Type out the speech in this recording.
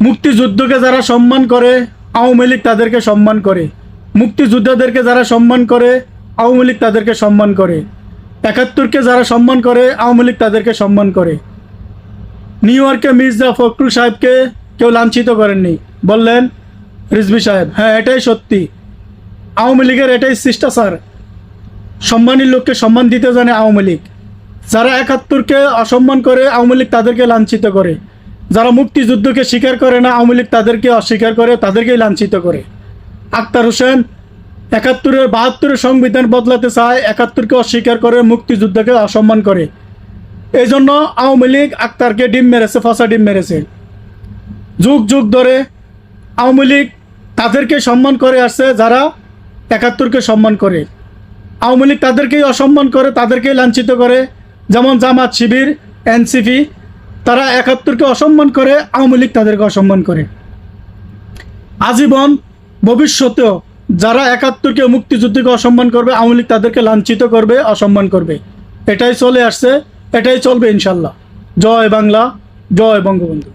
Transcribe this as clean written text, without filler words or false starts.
মুক্তিযুদ্ধকে যারা সম্মান করে আওয়ামী লীগ তাদেরকে সম্মান করে, মুক্তিযোদ্ধাদেরকে যারা সম্মান করে আওয়ামী লীগ তাদেরকে সম্মান করে, ৭১কে যারা সম্মান করে আওয়ামী লীগ তাদেরকে সম্মান করে। নিউ ইয়র্কে মির্জা ফখরুল সাহেবকে কেউ লাঞ্ছিত করেননি, বললেন রিজভী সাহেব। হ্যাঁ, এটাই সত্যি। আওয়ামী লীগের এটাই শিষ্টাচার, সম্মানী লোককে সম্মান দিতে জানে আওয়ামী লীগ। যারা ৭১কে অসম্মান করে আওয়ামী লীগ তাদেরকে লাঞ্ছিত করে, যারা মুক্তিযুদ্ধকে স্বীকার করে না আওয়ামী লীগ তাদেরকে অস্বীকার করে, তাদেরকেই লাঞ্ছিত করে। আখতার হোসেন ৭২-৭২ সংবিধান বদলাতে চায়, ৭১কে অস্বীকার করে, মুক্তিযুদ্ধকে অসম্মান করে। এই জন্য আওয়ামী লীগ আখতারকে ডিম মেরেছে, ফসা ডিম মেরেছে। যুগ যুগ ধরে আওয়ামী লীগ তাদেরকে সম্মান করে আসছে যারা ৭১কে সম্মান করে। আওয়ামী লীগ তাদেরকেই অসম্মান করে, তাদেরকেই লাঞ্ছিত করে। যেমন জামাত, শিবির, এনসিপি, তারা ৭১কে অসম্মান করে, আওয়ামী লীগ তাদেরকে অসম্মান করে। আজীবন ভবিষ্যতেও যারা ৭১কে মুক্তিযুদ্ধকে অসম্মান করবে আওয়ামী লীগ তাদেরকে লাঞ্ছিত করবে, অসম্মান করবে। এটাই চলে আসছে, এটাই চলবে ইনশাল্লাহ। জয় বাংলা, জয় বঙ্গবন্ধু।